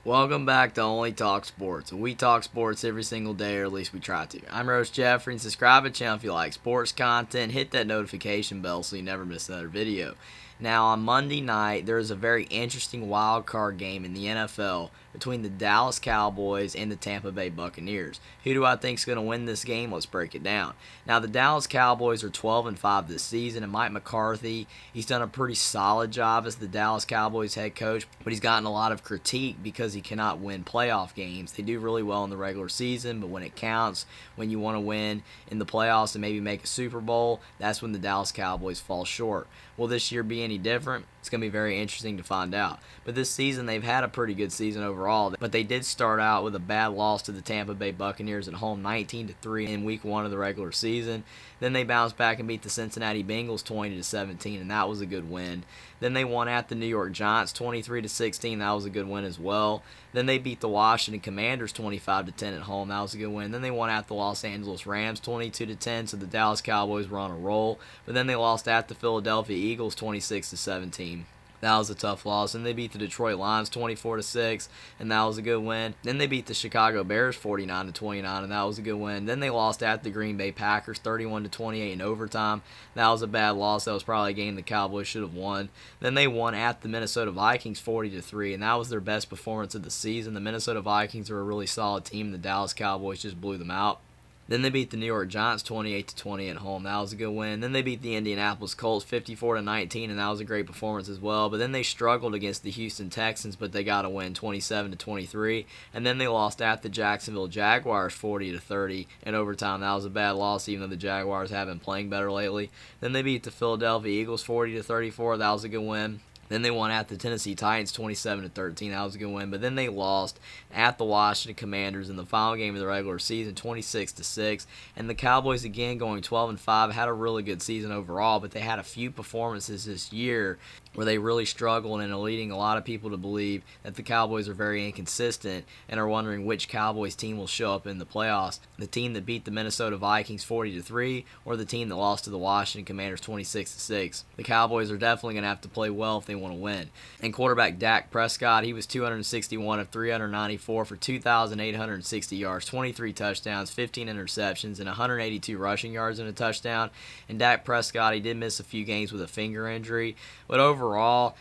Welcome back to Only Talk Sports. We talk sports every single day, or at least we try to. I'm Rose Jeffrey, and subscribe to the channel if you like sports content. Hit that notification bell so you never miss another video. Now, on Monday night, there is a very interesting wild card game in the NFL between the Dallas Cowboys and the Tampa Bay Buccaneers. Who do I think is going to win this game? Let's break it down. Now, the Dallas Cowboys are 12-5 this season, and Mike McCarthy, he's done a pretty solid job as the Dallas Cowboys head coach, but he's gotten a lot of critique because he cannot win playoff games. They do really well in the regular season, but when it counts, when you want to win in the playoffs and maybe make a Super Bowl, that's when the Dallas Cowboys fall short. Will this year be any different? It's going to be very interesting to find out. But this season, they've had a pretty good season overall. But they did start out with a bad loss to the Tampa Bay Buccaneers at home, 19-3 in Week 1 of the regular season. Then they bounced back and beat the Cincinnati Bengals 20-17, and that was a good win. Then they won at the New York Giants 23-16. That was a good win as well. Then they beat the Washington Commanders 25-10 at home. That was a good win. Then they won at the Los Angeles Rams 22-10. So the Dallas Cowboys were on a roll. But then they lost at the Philadelphia Eagles 26-17. That was a tough loss. And they beat the Detroit Lions 24-6, and that was a good win. Then they beat the Chicago Bears 49-29, and that was a good win. Then they lost at the Green Bay Packers 31-28 in overtime. That was a bad loss. That was probably a game the Cowboys should have won. Then they won at the Minnesota Vikings 40-3, and that was their best performance of the season. The Minnesota Vikings are a really solid team. The Dallas Cowboys just blew them out. Then they beat the New York Giants 28-20 at home. That was a good win. Then they beat the Indianapolis Colts 54-19, and that was a great performance as well. But then they struggled against the Houston Texans, but they got a win 27-23. And then they lost at the Jacksonville Jaguars 40-30 in overtime. That was a bad loss, even though the Jaguars have been playing better lately. Then they beat the Philadelphia Eagles 40-34. That was a good win. Then they won at the Tennessee Titans 27-13. That was a good win. But then they lost at the Washington Commanders in the final game of the regular season 26-6. And the Cowboys, again, going 12-5, had a really good season overall, but they had a few performances this year where they really struggled and are leading a lot of people to believe that the Cowboys are very inconsistent and are wondering which Cowboys team will show up in the playoffs. The team that beat the Minnesota Vikings 40-3 or the team that lost to the Washington Commanders 26-6. The Cowboys are definitely going to have to play well if they want to win. And quarterback Dak Prescott, he was 261 of 394 for 2,860 yards, 23 touchdowns, 15 interceptions, and 182 rushing yards and a touchdown. And Dak Prescott, he did miss a few games with a finger injury, but overall,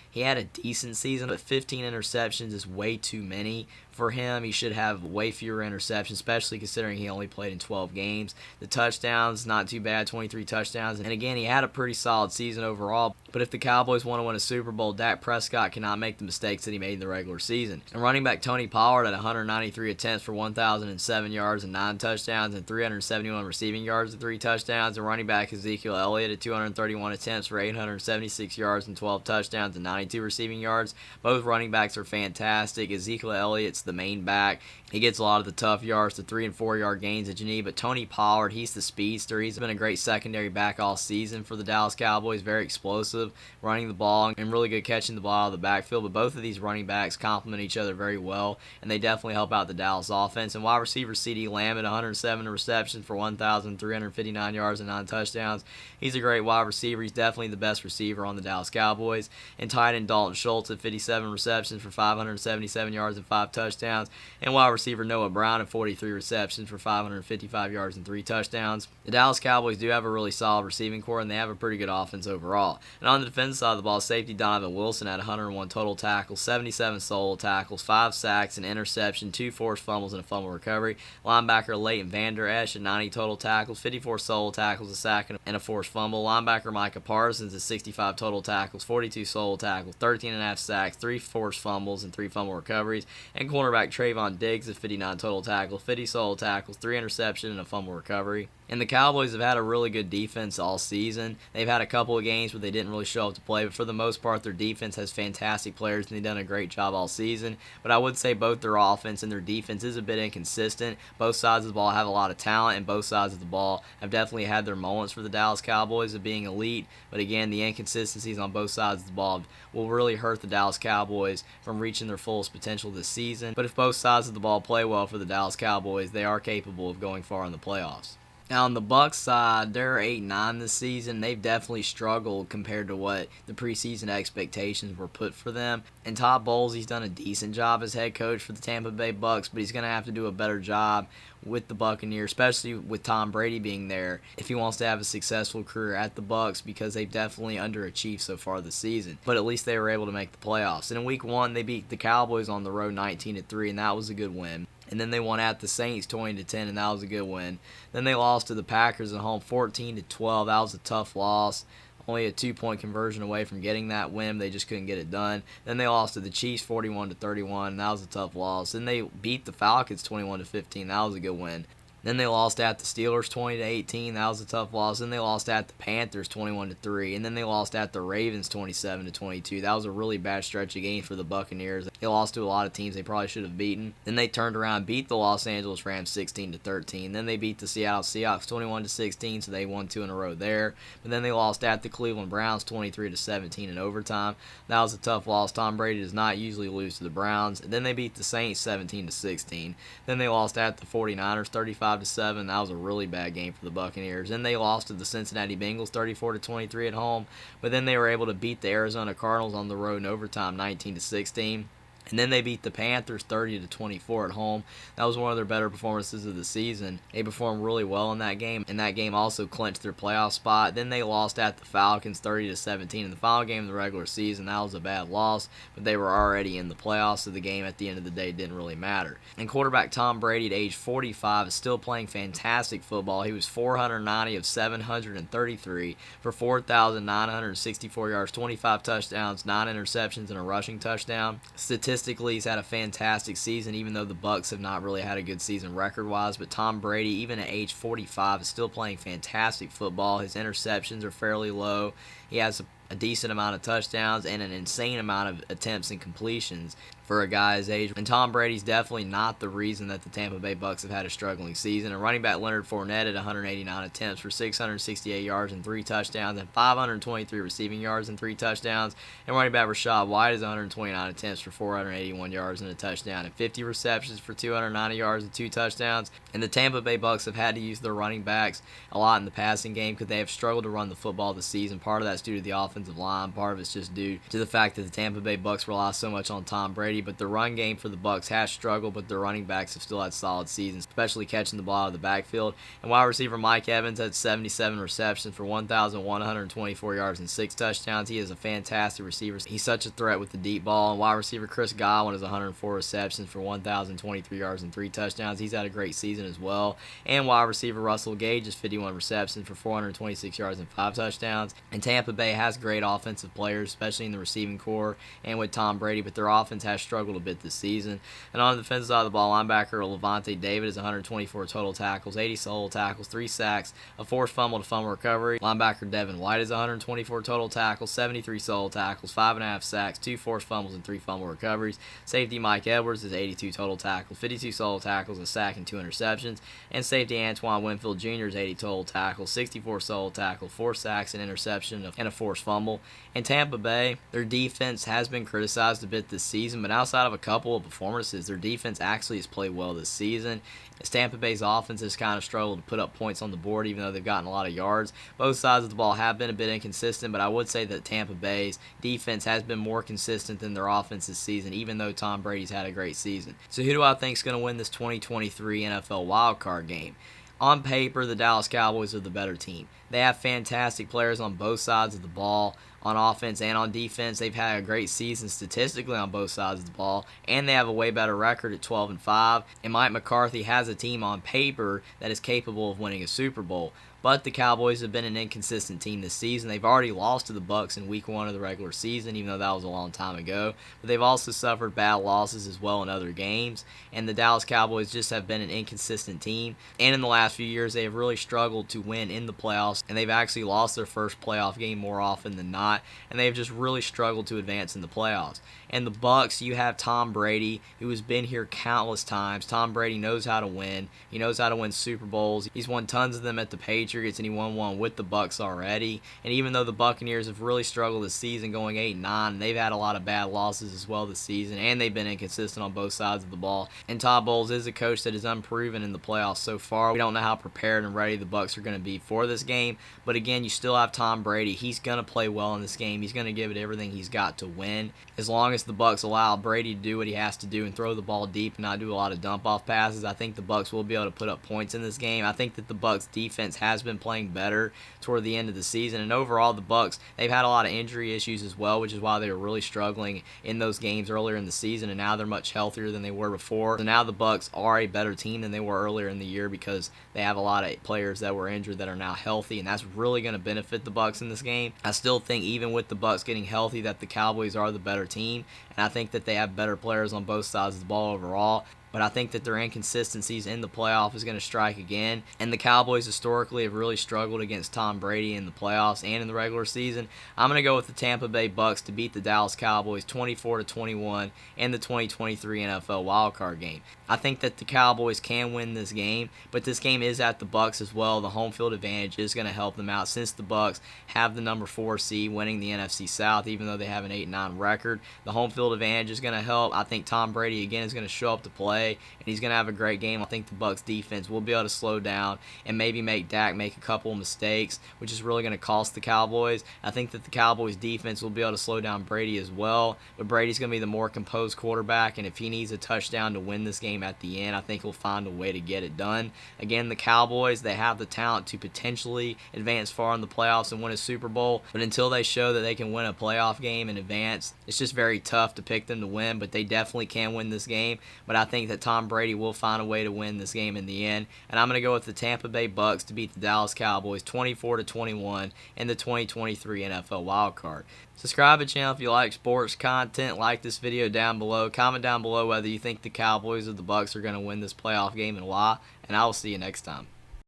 he had a decent season, but 15 interceptions is way too many for him. He should have way fewer interceptions, especially considering he only played in 12 games. The touchdowns, not too bad, 23 touchdowns. And again, he had a pretty solid season overall. But if the Cowboys want to win a Super Bowl, Dak Prescott cannot make the mistakes that he made in the regular season. And running back Tony Pollard had 193 attempts for 1,007 yards and 9 touchdowns and 371 receiving yards and 3 touchdowns. And running back Ezekiel Elliott had 231 attempts for 876 yards and 12 touchdowns and 92 receiving yards. Both running backs are fantastic. Ezekiel Elliott's the main back. He gets a lot of the tough yards, the 3 and 4 yard gains that you need. But Tony Pollard, he's the speedster. He's been a great secondary back all season for the Dallas Cowboys. Very explosive, running the ball, and really good catching the ball out of the backfield. But both of these running backs complement each other very well, and they definitely help out the Dallas offense. And wide receiver CeeDee Lamb at 107 receptions for 1,359 yards and 9 touchdowns. He's a great wide receiver. He's definitely the best receiver on the Dallas Cowboys. And tight end Dalton Schultz at 57 receptions for 577 yards and 5 touchdowns. And wide receiver Noah Brown at 43 receptions for 555 yards and 3 touchdowns. The Dallas Cowboys do have a really solid receiving core, and they have a pretty good offense overall. And on the defensive side of the ball, safety Donovan Wilson had 101 total tackles, 77 solo tackles, 5 sacks, an interception, 2 forced fumbles, and a fumble recovery. Linebacker Leighton Vander Esch at 90 total tackles, 54 solo tackles, a sack, and a forced fumble. Linebacker Micah Parsons at 65 total tackles, 42 solo tackles, 13.5 sacks, 3 forced fumbles, and 3 fumble recoveries. And cornerback Trayvon Diggs at 59 total tackles, 50 solo tackles, 3 interceptions, and a fumble recovery. And the Cowboys have had a really good defense all season. They've had a couple of games where they didn't really show up to play, but for the most part, their defense has fantastic players, and they've done a great job all season. But I would say both their offense and their defense is a bit inconsistent. Both sides of the ball have a lot of talent, and both sides of the ball have definitely had their moments for the Dallas Cowboys of being elite. But again, the inconsistencies on both sides of the ball will really hurt the Dallas Cowboys from reaching their fullest potential this season. But if both sides of the ball play well for the Dallas Cowboys, they are capable of going far in the playoffs. Now on the Bucs side, they're 8-9 this season. They've definitely struggled compared to what the preseason expectations were put for them. And Todd Bowles, he's done a decent job as head coach for the Tampa Bay Bucs, but he's going to have to do a better job with the Buccaneers, especially with Tom Brady being there, if he wants to have a successful career at the Bucs, because they've definitely underachieved so far this season. But at least they were able to make the playoffs. And in Week 1, they beat the Cowboys on the road 19-3, and that was a good win. And then they won at the Saints 20-10, and that was a good win. Then they lost to the Packers at home 14-12. That was a tough loss. Only a 2-point conversion away from getting that win. They just couldn't get it done. Then they lost to the Chiefs 41-31, and that was a tough loss. Then they beat the Falcons 21-15. That was a good win. Then they lost at the Steelers 20-18. That was a tough loss. Then they lost at the Panthers 21-3. And then they lost at the Ravens 27-22. That was a really bad stretch of games for the Buccaneers. They lost to a lot of teams they probably should have beaten. Then they turned around and beat the Los Angeles Rams 16-13. Then they beat the Seattle Seahawks 21-16, so they won 2 in a row there. But then they lost at the Cleveland Browns 23-17 in overtime. That was a tough loss. Tom Brady does not usually lose to the Browns. And then they beat the Saints 17-16. Then they lost at the 49ers 35-7. That was a really bad game for the Buccaneers. Then they lost to the Cincinnati Bengals 34-23 at home, but then they were able to beat the Arizona Cardinals on the road in overtime 19-16. And then they beat the Panthers 30-24 at home. That was one of their better performances of the season. They performed really well in that game, and that game also clinched their playoff spot. Then they lost at the Falcons 30-17 in the final game of the regular season. That was a bad loss, but they were already in the playoffs, so the game at the end of the day didn't really matter. And quarterback Tom Brady at age 45 is still playing fantastic football. He was 490 of 733 for 4,964 yards, 25 touchdowns, 9 interceptions, and a rushing touchdown. Statistically, he's had a fantastic season, even though the Bucs have not really had a good season record-wise. But Tom Brady, even at age 45, is still playing fantastic football. His interceptions are fairly low. He has a decent amount of touchdowns and an insane amount of attempts and completions for a guy his age. And Tom Brady's definitely not the reason that the Tampa Bay Bucs have had a struggling season. And running back Leonard Fournette at 189 attempts for 668 yards and 3 touchdowns and 523 receiving yards and 3 touchdowns. And running back Rachaad White is 129 attempts for 481 yards and a touchdown and 50 receptions for 290 yards and 2 touchdowns. And the Tampa Bay Bucs have had to use their running backs a lot in the passing game because they have struggled to run the football this season. Part of that's due to the offensive line. Part of it's just due to the fact that the Tampa Bay Bucs rely so much on Tom Brady. But the run game for the Bucs has struggled, but their running backs have still had solid seasons, especially catching the ball out of the backfield. And wide receiver Mike Evans had 77 receptions for 1,124 yards and 6 touchdowns. He is a fantastic receiver. He's such a threat with the deep ball. And wide receiver Chris Godwin has 104 receptions for 1,023 yards and 3 touchdowns. He's had a great season as well. And wide receiver Russell Gage has 51 receptions for 426 yards and 5 touchdowns. And Tampa Bay has great offensive players, especially in the receiving core and with Tom Brady, but their offense has struggled a bit this season. And on the defensive side of the ball, linebacker Levante David is 124 total tackles, 80 solo tackles, 3 sacks, a forced fumble to fumble recovery. Linebacker Devin White is 124 total tackles, 73 solo tackles, 5.5 sacks, 2 forced fumbles, and 3 fumble recoveries. Safety Mike Edwards is 82 total tackles, 52 solo tackles, a sack, and 2 interceptions. And safety Antoine Winfield Jr. is 80 total tackles, 64 solo tackles, 4 sacks, an interception, and a forced fumble. In Tampa Bay, their defense has been criticized a bit this season, but outside of a couple of performances, their defense actually has played well this season. As Tampa Bay's offense has kind of struggled to put up points on the board, even though they've gotten a lot of yards. Both sides of the ball have been a bit inconsistent, but I would say that Tampa Bay's defense has been more consistent than their offense this season, even though Tom Brady's had a great season. So who do I think is going to win this 2023 NFL wildcard game? On paper, the Dallas Cowboys are the better team. They have fantastic players on both sides of the ball. On offense and on defense, they've had a great season statistically on both sides of the ball, and they have a way better record at 12-5. And Mike McCarthy has a team on paper that is capable of winning a Super Bowl. But the Cowboys have been an inconsistent team this season. They've already lost to the Bucs in Week 1 of the regular season, even though that was a long time ago. But they've also suffered bad losses as well in other games. And the Dallas Cowboys just have been an inconsistent team. And in the last few years, they have really struggled to win in the playoffs. and they've actually lost their first playoff game more often than not, and they've just really struggled to advance in the playoffs. And the Bucs, you have Tom Brady, who has been here countless times. Tom Brady knows how to win. He knows how to win Super Bowls. He's won tons of them at the Patriots, and he won one with the Bucs already. And even though the Buccaneers have really struggled this season, going 8-9, they've had a lot of bad losses as well this season, and they've been inconsistent on both sides of the ball. And Todd Bowles is a coach that is unproven in the playoffs so far. We don't know how prepared and ready the Bucs are going to be for this game, but again, you still have Tom Brady. He's going to play well in this game. He's going to give it everything he's got to win. As long as the Bucs allow Brady to do what he has to do and throw the ball deep and not do a lot of dump-off passes, I think the Bucs will be able to put up points in this game. I think that the Bucs defense has been playing better toward the end of the season, and overall the Bucs, they've had a lot of injury issues as well, which is why they were really struggling in those games earlier in the season, and now they're much healthier than they were before. So now the Bucs are a better team than they were earlier in the year because they have a lot of players that were injured that are now healthy, and that's really going to benefit the Bucs in this game. I still think even with the Bucs getting healthy that the Cowboys are the better team, and I think that they have better players on both sides of the ball overall. But I think that their inconsistencies in the playoff is going to strike again. And the Cowboys historically have really struggled against Tom Brady in the playoffs and in the regular season. I'm going to go with the Tampa Bay Bucs to beat the Dallas Cowboys 24-21 in the 2023 NFL wildcard game. I think that the Cowboys can win this game, but this game is at the Bucs as well. The home field advantage is going to help them out since the Bucs have the number 4 seed winning the NFC South, even though they have an 8-9 record. The home field advantage is going to help. I think Tom Brady again is going to show up to play, and he's going to have a great game. I think the Bucs defense will be able to slow down and maybe make Dak make a couple of mistakes, which is really going to cost the Cowboys. I think that the Cowboys defense will be able to slow down Brady as well, but Brady's going to be the more composed quarterback, and if he needs a touchdown to win this game at the end, I think he'll find a way to get it done. Again, the Cowboys, they have the talent to potentially advance far in the playoffs and win a Super Bowl, but until they show that they can win a playoff game and advance, it's just very tough to pick them to win, but they definitely can win this game. But I think that Tom Brady will find a way to win this game in the end, and I'm going to go with the Tampa Bay Bucs to beat the Dallas Cowboys 24-21 in the 2023 NFL wildcard. Subscribe to the channel if you like sports content. Like this video down below. Comment down below whether you think the Cowboys or the Bucs are going to win this playoff game and why, and I will see you next time.